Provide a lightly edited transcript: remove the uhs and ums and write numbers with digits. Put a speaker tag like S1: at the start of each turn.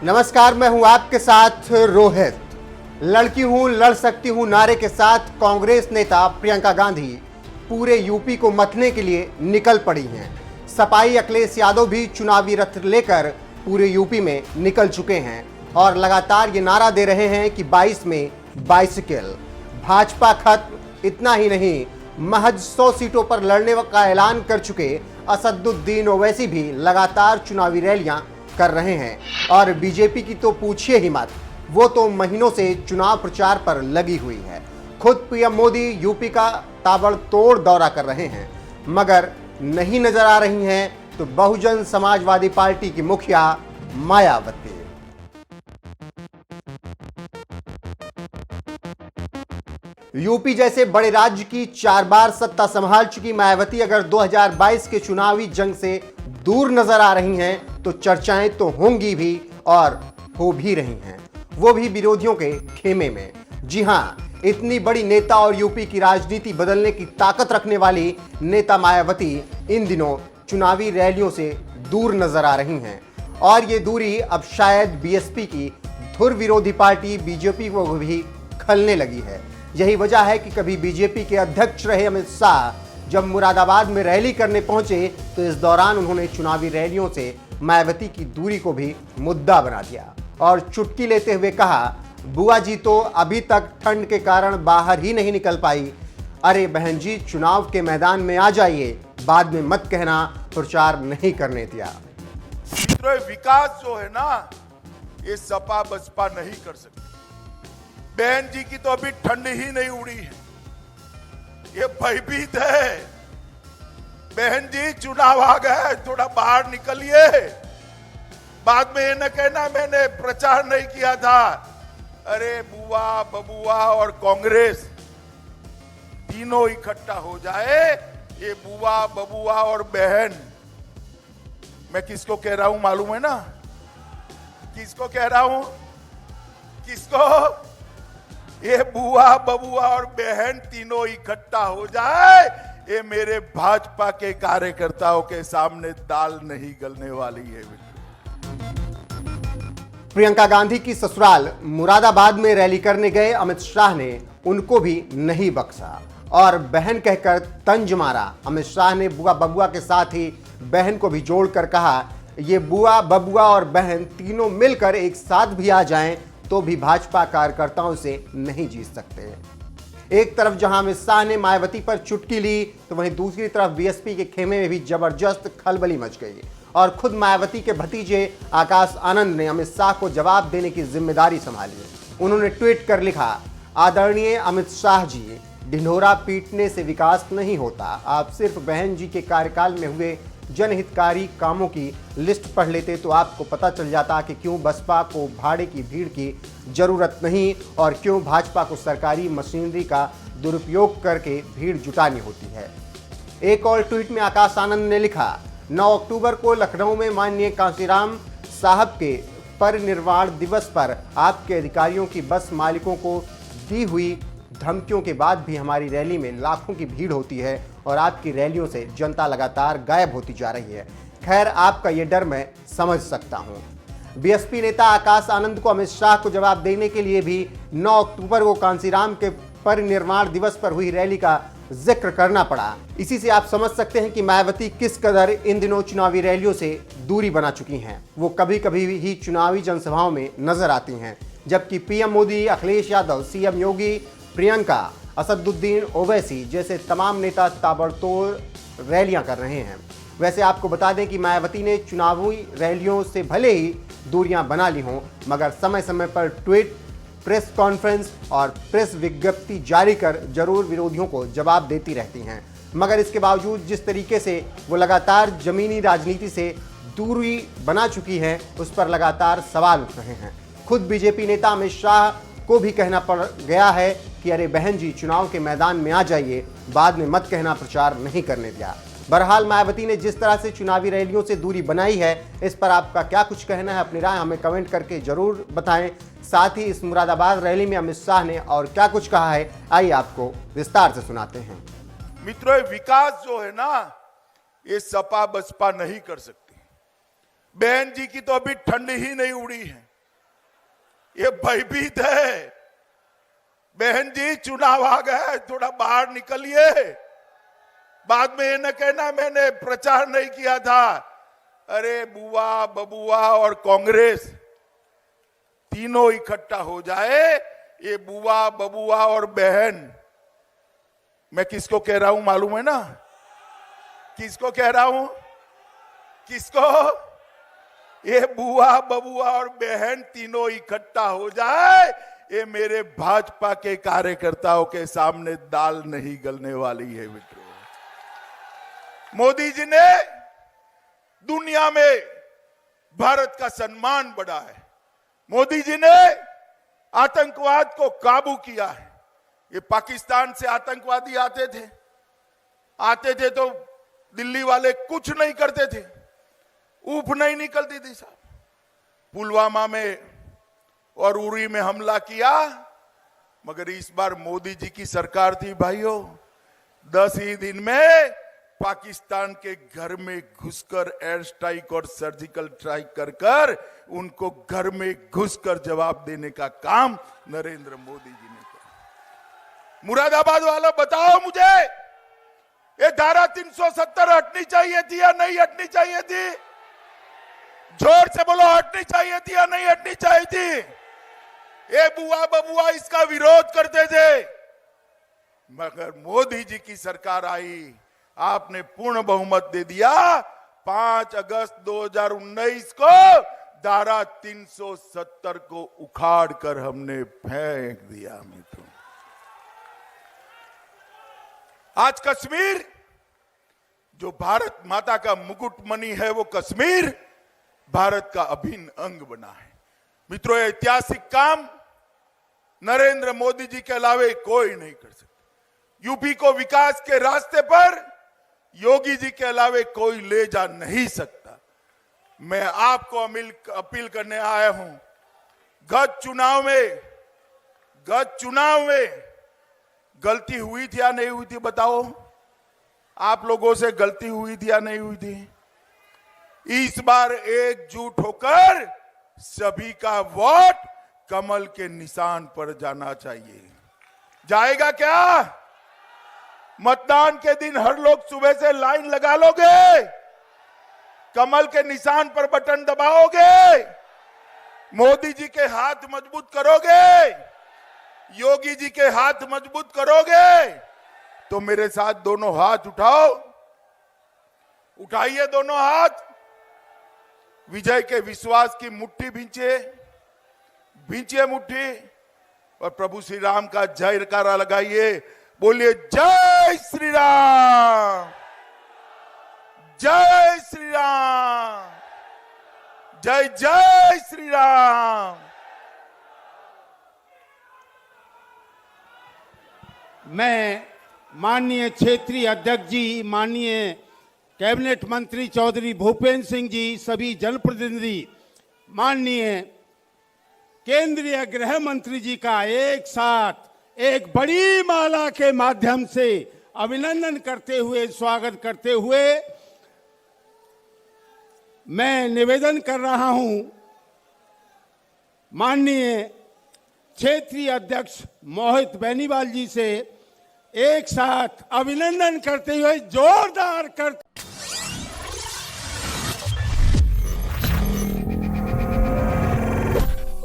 S1: नमस्कार, मैं हूं आपके साथ रोहित। लड़की हूं, लड़ सकती हूं नारे के साथ कांग्रेस नेता प्रियंका गांधी पूरे यूपी को मथने के लिए निकल पड़ी हैं। सपाई अखिलेश यादव भी चुनावी रथ लेकर पूरे यूपी में निकल चुके हैं और लगातार ये नारा दे रहे हैं कि 22 में बाइसिकल, भाजपा खत्म। इतना ही नहीं, महज 100 सीटों पर लड़ने का ऐलान कर चुके असदुद्दीन ओवैसी भी लगातार चुनावी रैलियां कर रहे हैं। और बीजेपी की तो पूछिए ही मत, वो तो महीनों से चुनाव प्रचार पर लगी हुई है। खुद पीएम मोदी यूपी का ताबड़तोड़ दौरा कर रहे हैं, मगर नहीं नजर आ रही हैं तो बहुजन समाजवादी पार्टी की मुखिया मायावती। यूपी जैसे बड़े राज्य की 4 बार सत्ता संभाल चुकी मायावती अगर 2022 के चुनावी जंग से दूर नजर आ रही हैं तो चर्चाएं तो होंगी भी और हो भी रही हैं, वो भी विरोधियों के खेमे में। जी हां, इतनी बड़ी नेता और यूपी की राजनीति बदलने की ताकत रखने वाली नेता मायावती इन दिनों चुनावी रैलियों से दूर नजर आ रही हैं और ये दूरी अब शायद बीएसपी की धुर विरोधी पार्टी बीजेपी को भी खलने लगी है। यही वजह है कि कभी बीजेपी के अध्यक्ष रहे अमित शाह जब मुरादाबाद में रैली करने पहुंचे तो इस दौरान उन्होंने चुनावी रैलियों से मायावती की दूरी को भी मुद्दा बना दिया और चुटकी लेते हुए कहा, बुआ जी तो अभी तक ठंड के कारण बाहर ही नहीं निकल पाई। अरे बहन जी, चुनाव के मैदान में आ जाइए, बाद में मत कहना प्रचार नहीं करने दिया।
S2: विकास जो है ना, ये सपा बसपा नहीं कर सकती। बहन जी की तो अभी ठंड ही नहीं उड़ी है, ये भयभीत है। बहन जी, चुनाव आ गया, थोड़ा बाहर निकलिए, बाद में ये न कहना मैंने प्रचार नहीं किया था। अरे बुआ, बबुआ और कांग्रेस तीनों इकट्ठा हो जाए, ये बुआ, बबुआ और बहन, मैं किसको कह रहा हूं मालूम है ना? किसको कह रहा हूं? किसको? ये बुआ, बबुआ और बहन तीनों इकट्ठा हो जाए, ये मेरे भाजपा के कार्यकर्ताओं के सामने दाल नहीं गलने वाली है।
S1: प्रियंका गांधी की ससुराल मुरादाबाद में रैली करने गए अमित शाह ने उनको भी नहीं बख्शा और बहन कहकर तंज मारा। अमित शाह ने बुआ बबुआ के साथ ही बहन को भी जोड़कर कहा, ये बुआ, बबुआ और बहन तीनों मिलकर एक साथ भी आ जाएं तो भी भाजपा कार्यकर्ताओं से नहीं जीत सकते। एक तरफ जहां अमित शाह ने मायावती पर चुटकी ली तो वहीं दूसरी तरफ बीएसपी के खेमे में भी जबरदस्त खलबली मच गई और खुद मायावती के भतीजे आकाश आनंद ने अमित शाह को जवाब देने की जिम्मेदारी संभाली। उन्होंने ट्वीट कर लिखा, आदरणीय अमित शाह जी, ढिंढोरा पीटने से विकास नहीं होता। आप सिर्फ बहन जी के कार्यकाल में हुए जनहितकारी कामों की लिस्ट पढ़ लेते तो आपको पता चल जाता कि क्यों बसपा को भाड़े की भीड़ की जरूरत नहीं और क्यों भाजपा को सरकारी मशीनरी का दुरुपयोग करके भीड़ जुटानी होती है। एक और ट्वीट में आकाश आनंद ने लिखा, 9 अक्टूबर को लखनऊ में माननीय कांशीराम साहब के परिनिर्वाण दिवस पर आपके अधिकारियों की बस मालिकों को दी हुई धमकियों के बाद भी हमारी रैली में लाखों की भीड़ होती है और आपकी रैलियों से जनता लगातार गायब होती जा रही है। खैर, आपका ये डर मैं समझ सकता हूँ। बीएसपी नेता आकाश आनंद को अमित शाह को जवाब देने के लिए भी 9 अक्टूबर को कांशीराम के परिनिर्वाण दिवस पर हुई रैली का जिक्र करना पड़ा। इसी से आप समझ सकते हैं कि मायावती किस कदर इन दिनों चुनावी रैलियों से दूरी बना चुकी हैं। वो कभी कभी ही चुनावी जनसभाओं में नजर आती हैं, जबकि पीएम मोदी, अखिलेश यादव, सीएम योगी, प्रियंका, असदुद्दीन ओवैसी जैसे तमाम नेता ताबड़तोड़ रैलियां कर रहे हैं। वैसे आपको बता दें कि मायावती ने चुनावी रैलियों से भले ही दूरियां बना ली हों, मगर समय समय पर ट्वीट, प्रेस कॉन्फ्रेंस और प्रेस विज्ञप्ति जारी कर जरूर विरोधियों को जवाब देती रहती हैं। मगर इसके बावजूद जिस तरीके से वो लगातार जमीनी राजनीति से दूरी बना चुकी हैं, उस पर लगातार सवाल उठ रहे हैं। खुद बीजेपी नेता अमित शाह को भी कहना पड़ गया है कि अरे बहन जी, चुनाव के मैदान में आ जाइए, बाद में मत कहना प्रचार नहीं करने दिया। बहरहाल मायावती ने जिस तरह से चुनावी रैलियों से दूरी बनाई है, इस पर आपका क्या कुछ कहना है? अपनी राय हमें कमेंट करके जरूर बताएं। साथ ही इस मुरादाबाद रैली में अमित शाह ने और क्या कुछ कहा है, आइए आपको विस्तार से सुनाते हैं।
S2: मित्रों, विकास जो है ना, ये सपा बसपा नहीं कर सकती। बहन जी की तो अभी ठंड ही नहीं उड़ी है, ये भयभीत है। बहन जी चुनाव आ गया, थोड़ा बाहर निकलिए। बाद में ये न कहना मैंने प्रचार नहीं किया था। अरे बुआ, बबुआ और कांग्रेस तीनों इकट्ठा हो जाए, ये बुआ, बबुआ और बहन, मैं किसको कह रहा हूं मालूम है ना? किसको कह रहा हूं? किसको? ये बुआ, बबुआ और बहन तीनों इकट्ठा हो जाए, ये मेरे भाजपा के कार्यकर्ताओं के सामने दाल नहीं गलने वाली है मित्रों। मोदी जी ने दुनिया में भारत का सम्मान बढ़ा है। मोदी जी ने आतंकवाद को काबू किया है। ये पाकिस्तान से आतंकवादी आते थे तो दिल्ली वाले कुछ नहीं करते थे, ऊप नहीं निकलती थी साहब। पुलवामा में और उरी में हमला किया, मगर इस बार मोदी जी की सरकार थी भाइयों, 10 ही दिन में पाकिस्तान के घर में घुसकर एयर स्ट्राइक और सर्जिकल स्ट्राइक कर उनको घर में घुसकर जवाब देने का काम नरेंद्र मोदी जी ने किया। मुरादाबाद वालों बताओ मुझे, ये धारा 370 हटनी चाहिए थी या नहीं हटनी चाहिए थी? जोर से बोलो, हटनी चाहिए थी या नहीं हटनी चाहिए थी? ये बुआ बबुआ इसका विरोध करते थे, मगर मोदी जी की सरकार आई, आपने पूर्ण बहुमत दे दिया। 5 अगस्त 2019 को धारा 370 को उखाड़ कर हमने फेंक दिया मित्रों। आज कश्मीर जो भारत माता का मुकुटमणि है, वो कश्मीर भारत का अभिन्न अंग बना है मित्रों। ऐतिहासिक काम नरेंद्र मोदी जी के अलावे कोई नहीं कर सकता। यूपी को विकास के रास्ते पर योगी जी के अलावे कोई ले जा नहीं सकता। मैं आपको अपील करने आया हूं, गत चुनाव में गलती हुई थी या नहीं हुई थी बताओ? आप लोगों से गलती हुई थी या नहीं हुई थी? इस बार एकजुट होकर सभी का वोट कमल के निशान पर जाना चाहिए। जाएगा क्या? मतदान के दिन हर लोग सुबह से लाइन लगा लोगे, कमल के निशान पर बटन दबाओगे, मोदी जी के हाथ मजबूत करोगे, योगी जी के हाथ मजबूत करोगे, तो मेरे साथ दोनों हाथ उठाओ, उठाइए दोनों हाथ, विजय के विश्वास की मुट्ठी भींचिए मुट्ठी, और प्रभु श्री राम का जयकारा लगाइए। बोलिए जय श्री राम, जय श्री राम, जय जय श्री राम।
S3: मैं माननीय क्षेत्रीय अध्यक्ष जी, माननीय कैबिनेट मंत्री चौधरी भूपेंद्र सिंह जी, सभी जनप्रतिनिधि, माननीय केंद्रीय गृह मंत्री जी का एक साथ एक बड़ी माला के माध्यम से अभिनंदन करते हुए, स्वागत करते हुए मैं निवेदन कर रहा हूं माननीय क्षेत्रीय अध्यक्ष मोहित बेनीवाल जी से एक साथ अभिनंदन करते हुए जोरदार करते